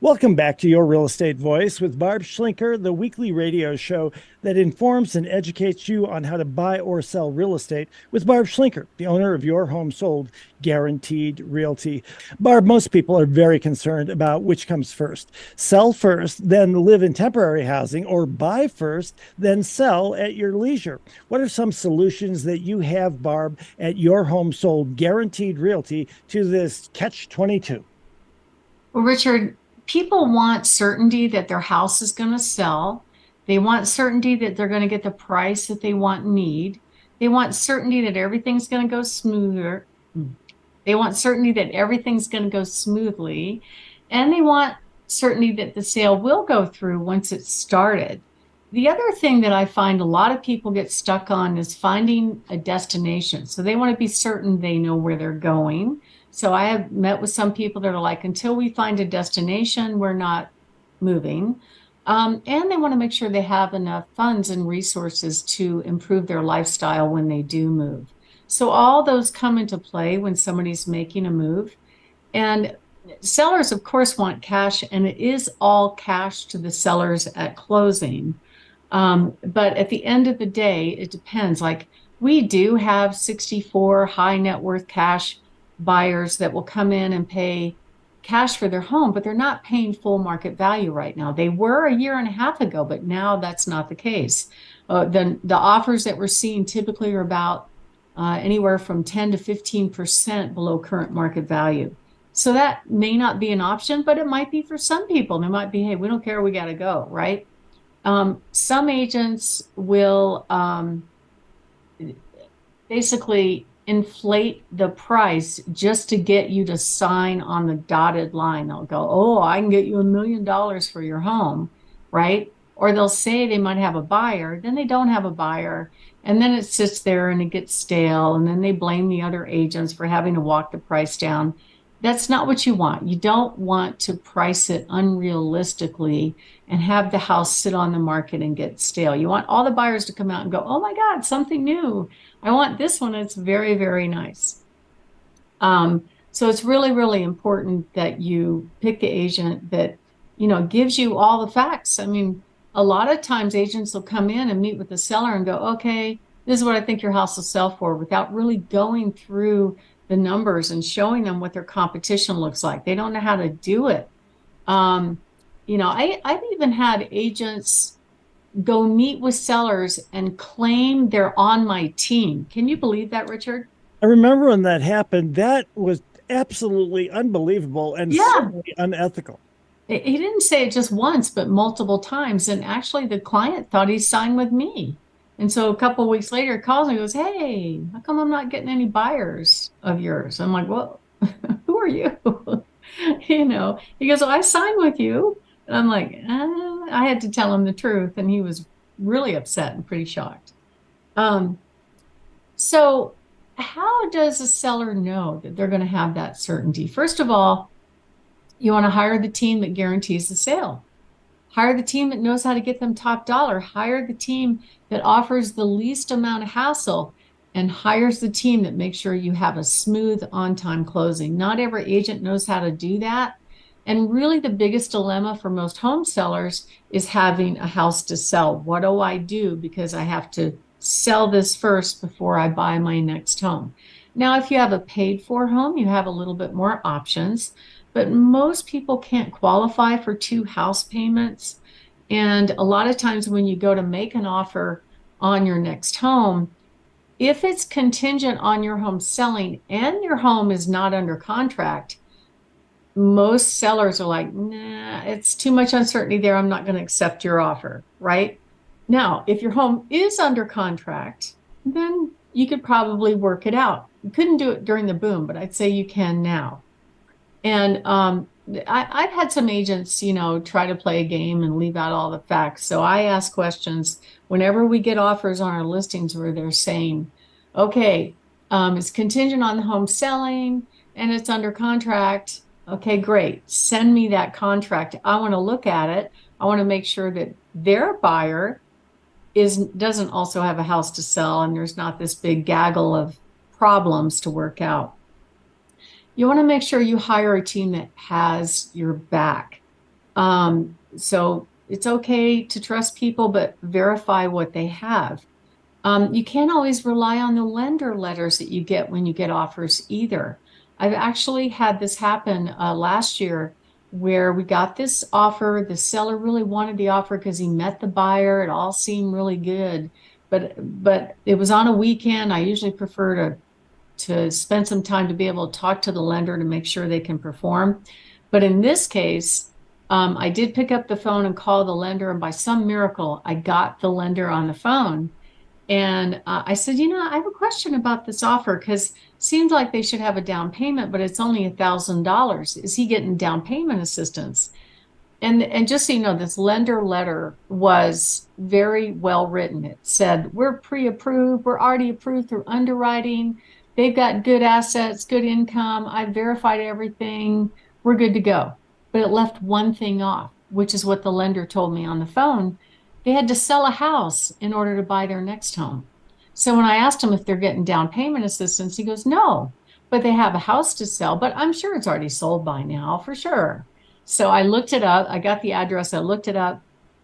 Welcome back to Your Real Estate Voice with Barb Schlinker, the weekly radio show that informs and educates you on how to buy or sell real estate with Barb Schlinker, the owner of Your Home Sold Guaranteed Realty. Barb, most people are very concerned about which comes first: sell first, then live in temporary housing, or buy first, then sell at your leisure. What are some solutions that you have, Barb, at Your Home Sold Guaranteed Realty to this catch-22? Well, Richard, people want certainty that their house is going to sell. They want certainty that they're going to get the price that they want and need. They want certainty that everything's going to go smoother. They want certainty that everything's going to go smoothly. And they want certainty that the sale will go through once it's started. The other thing that I find a lot of people get stuck on is finding a destination. So they want to be certain they know where they're going. So I have met with some people that are like, until we find a destination, we're not moving. And they want to make sure they have enough funds and resources to improve their lifestyle when they do move. So all those come into play when somebody's making a move. And sellers, of course, want cash, and it is all cash to the sellers at closing. But at the end of the day, it depends. Like, we do have 64 high net worth cash buyers that will come in and pay cash for their home, but they're not paying full market value right now. They were a year and a half ago, but now that's not the case. The offers that we're seeing typically are about anywhere from 10 to 15% below current market value. So that may not be an option, but it might be for some people. They might be, hey, we don't care, we got to go, right? Some agents will basically inflate the price just to get you to sign on the dotted line. They'll go, oh, I can get you $1 million for your home, right? Or they'll say they might have a buyer, then they don't have a buyer, and then it sits there and it gets stale, and then they blame the other agents for having to walk the price down. That's not what you want. You don't want to price it unrealistically and have the house sit on the market and get stale. You want all the buyers to come out and go, oh my God, something new. I want this one. It's very, very nice. So it's really, really important that you pick the agent that, gives you all the facts. I mean, a lot of times agents will come in and meet with the seller and go, okay, this is what I think your house will sell for, without really going through the numbers and showing them what their competition looks like. They don't know how to do it. I've even had agents go meet with sellers and claim they're on my team. Can you believe that, Richard? I remember when that happened. That was absolutely unbelievable and Yeah. certainly unethical. He didn't say it just once, but multiple times. And actually, the client thought he signed with me. And so a couple of weeks later, he calls me and goes, hey, how come I'm not getting any buyers of yours? I'm like, well, who are you? He goes, well, I signed with you. And I'm like, I had to tell him the truth. And he was really upset and pretty shocked. Um, so how does a seller know that they're going to have that certainty? First of all, you want to hire the team that guarantees the sale. Hire the team that knows how to get them top dollar. Hire the team that offers the least amount of hassle, and hires the team that makes sure you have a smooth on-time closing. Not every agent knows how to do that. And really the biggest dilemma for most home sellers is having a house to sell. What do I do? Because I have to sell this first before I buy my next home. Now, if you have a paid for home, you have a little bit more options, but most people can't qualify for 2 house payments. And a lot of times when you go to make an offer on your next home, if it's contingent on your home selling and your home is not under contract, most sellers are like, nah, it's too much uncertainty there. I'm not going to accept your offer, right? Now, if your home is under contract, then you could probably work it out. You couldn't do it during the boom, but I'd say you can now. And I've had some agents, try to play a game and leave out all the facts. So I ask questions whenever we get offers on our listings where they're saying, okay, it's contingent on the home selling and it's under contract. Okay, great. Send me that contract. I want to look at it. I want to make sure that their buyer doesn't also have a house to sell and there's not this big gaggle of problems to work out. You want to make sure you hire a team that has your back. So it's okay to trust people, but verify what they have. You can't always rely on the lender letters that you get when you get offers either. I've actually had this happen last year where we got this offer. The seller really wanted the offer because he met the buyer. It all seemed really good, but it was on a weekend. I usually prefer to spend some time to be able to talk to the lender to make sure they can perform. But in this case, I did pick up the phone and call the lender, and by some miracle, I got the lender on the phone. And I said, I have a question about this offer because it seems like they should have a down payment, but it's only $1,000. Is he getting down payment assistance? And just so you know, this lender letter was very well written. It said, we're pre-approved, we're already approved through underwriting. They've got good assets, good income. I've verified everything. We're good to go. But it left one thing off, which is what the lender told me on the phone. They had to sell a house in order to buy their next home. So when I asked him if they're getting down payment assistance, he goes, no, but they have a house to sell, but I'm sure it's already sold by now for sure. So I looked it up. I got the address. I looked it up.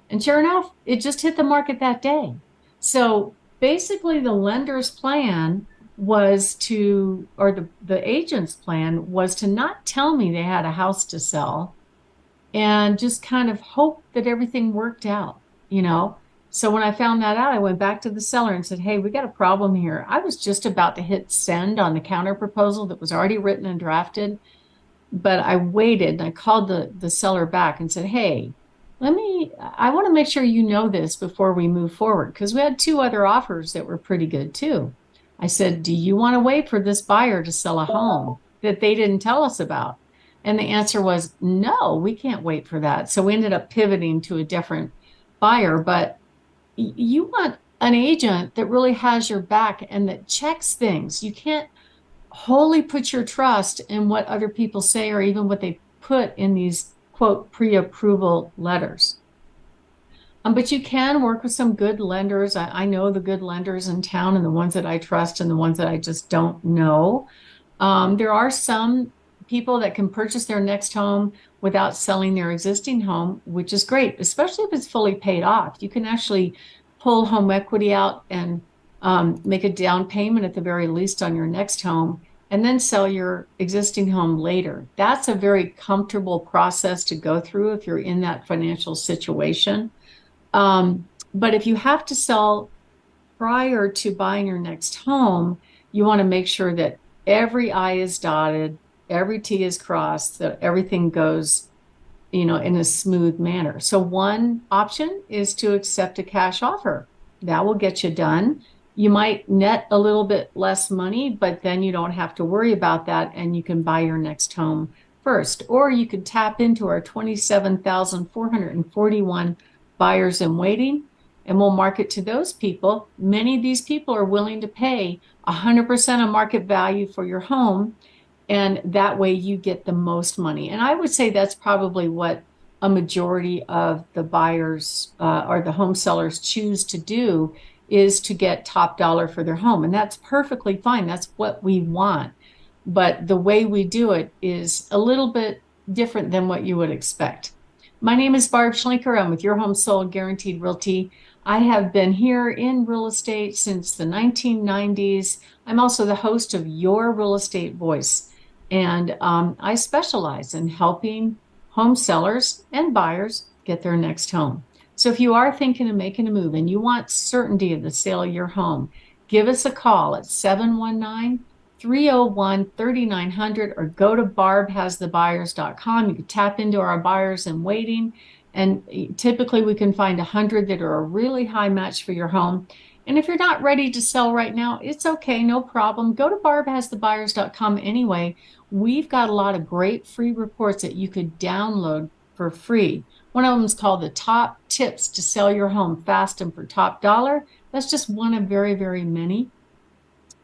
And sure enough, it just hit the market that day. So basically, the lender's plan was to, or the agent's plan was to not tell me they had a house to sell and just kind of hope that everything worked out, you know? So when I found that out, I went back to the seller and said, hey, we got a problem here. I was just about to hit send on the counter proposal that was already written and drafted, but I waited and I called the seller back and said, hey, I want to make sure you know this before we move forward because we had two other offers that were pretty good too. I said, do you want to wait for this buyer to sell a home that they didn't tell us about? And the answer was, no, we can't wait for that. So we ended up pivoting to a different buyer. But you want an agent that really has your back and that checks things. You can't wholly put your trust in what other people say or even what they put in these quote pre-approval letters. But you can work with some good lenders. I know the good lenders in town and the ones that I trust and the ones that I just don't know. There are some people that can purchase their next home without selling their existing home, which is great, especially if it's fully paid off. You can actually pull home equity out and make a down payment at the very least on your next home and then sell your existing home later. That's a very comfortable process to go through if you're in that financial situation. But if you have to sell prior to buying your next home, you want to make sure that every I is dotted, every T is crossed, that everything goes, in a smooth manner. So one option is to accept a cash offer. That will get you done. You might net a little bit less money, but then you don't have to worry about that and you can buy your next home first. Or you could tap into our 27,441 buyers in waiting, and we'll market to those people. Many of these people are willing to pay 100% of market value for your home, and that way you get the most money. And I would say that's probably what a majority of the buyers or the home sellers choose to do, is to get top dollar for their home. And that's perfectly fine. That's what we want. But the way we do it is a little bit different than what you would expect. My name is Barb Schlinker. I'm with Your Home Sold Guaranteed Realty. I have been here in real estate since the 1990s. I'm also the host of Your Real Estate Voice, and I specialize in helping home sellers and buyers get their next home. So if you are thinking of making a move and you want certainty of the sale of your home, give us a call at 719 301 3900 or go to barbhasthebuyers.com. You can tap into our buyers in waiting, and typically we can find 100 that are a really high match for your home. And if you're not ready to sell right now, it's okay, no problem. Go to barbhasthebuyers.com anyway. We've got a lot of great free reports that you could download for free. One of them is called the Top Tips to Sell Your Home Fast and for Top Dollar. That's just one of very, very many.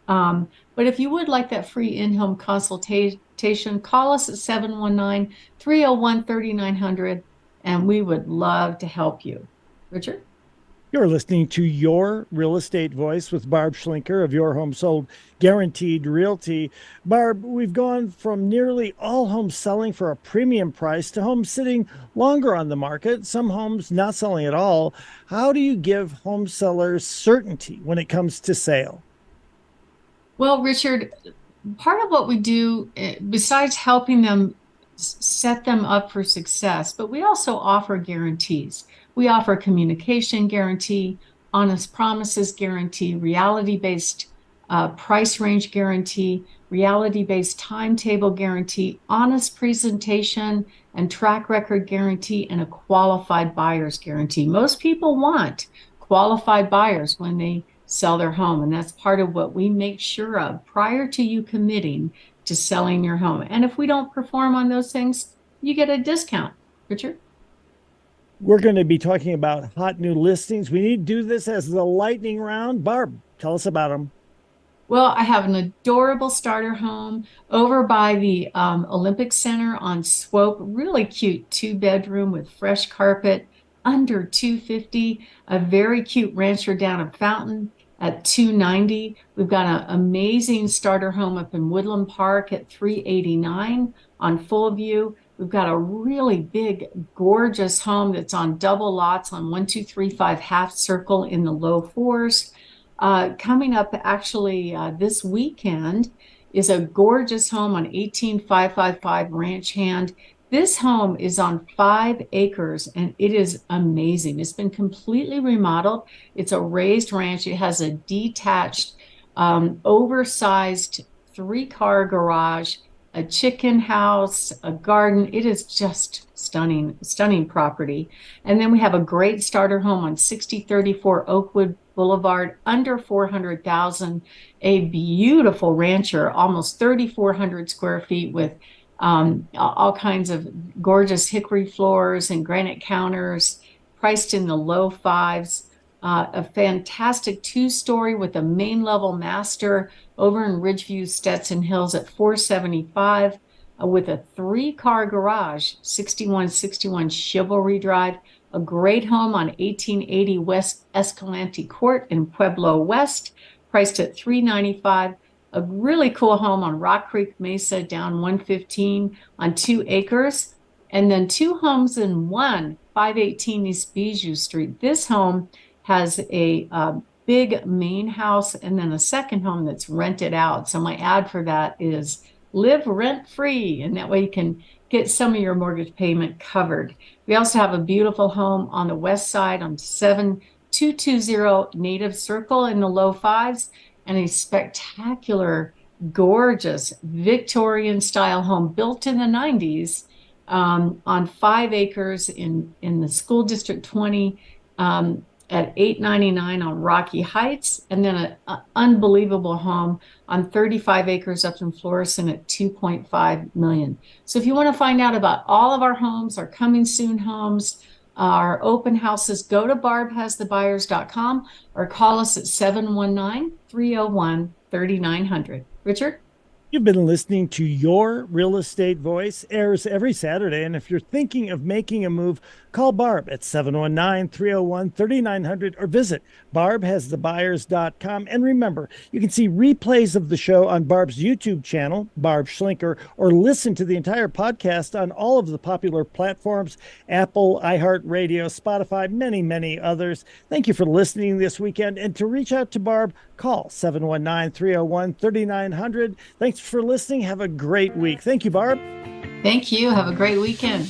But if you would like that free in-home consultation, call us at 719 301 3900, and we would love to help you. Richard? You're listening to Your Real Estate Voice with Barb Schlinker of Your Home Sold Guaranteed Realty. Barb, we've gone from nearly all homes selling for a premium price to homes sitting longer on the market, some homes not selling at all. How do you give home sellers certainty when it comes to sale? Well, Richard, part of what we do, besides helping them set them up for success, but we also offer guarantees. We offer communication guarantee, honest promises guarantee, reality-based price range guarantee, reality-based timetable guarantee, honest presentation and track record guarantee, and a qualified buyer's guarantee. Most people want qualified buyers when they sell their home, and that's part of what we make sure of prior to you committing to selling your home. And if we don't perform on those things, you get a discount. Richard? We're going to be talking about hot new listings. We need to do this as the lightning round. Barb, tell us about them. Well, I have an adorable starter home over by the Olympic Center on Swope. Really cute 2-bedroom with fresh carpet, under 250. A very cute rancher down in Fountain at 290. We've got an amazing starter home up in Woodland Park at 389 on Full View. We've got a really big, gorgeous home that's on double lots on 1235 Half Circle in the low fours. Coming up actually this weekend is a gorgeous home on 18555 Ranch Hand. This home is on 5 acres and it is amazing. It's been completely remodeled. It's a raised ranch. It has a detached, oversized 3-car garage, a chicken house, a garden. It is just stunning, stunning property. And then we have a great starter home on 6034 Oakwood Boulevard, under 400,000, a beautiful rancher, almost 3,400 square feet with all kinds of gorgeous hickory floors and granite counters, priced in the low fives. A fantastic 2-story with a main level master over in Ridgeview, Stetson Hills at 475, with a 3-car garage, 6161 Chivalry Drive. A great home on 1880 West Escalante Court in Pueblo West, priced at $395. A really cool home on Rock Creek Mesa down 115 on 2 acres. And then 2 homes in one, 518 East Bijou Street. This home has a big main house and then a second home that's rented out. So my ad for that is live rent free, and that way you can get some of your mortgage payment covered. We also have a beautiful home on the west side on 7220 Native Circle in the low fives, and a spectacular, gorgeous Victorian style home built in the 90s on 5 acres in the School District 20 at 899 on Rocky Heights, and then an unbelievable home on 35 acres up in Florissant at 2.5 million. So if you want to find out about all of our homes, our coming soon homes, our open houses, go to barbhasthebuyers.com or call us at 719-301-3900. Richard? You've been listening to Your Real Estate Voice, airs every Saturday. And if you're thinking of making a move, call Barb at 719-301-3900 or visit barbhasthebuyers.com. And remember, you can see replays of the show on Barb's YouTube channel, Barb Schlinker, or listen to the entire podcast on all of the popular platforms, Apple, iHeartRadio, Spotify, many, many others. Thank you for listening this weekend. And to reach out to Barb, call 719-301-3900. Thanks for listening. Have a great week. Thank you, Barb. Thank you. Have a great weekend.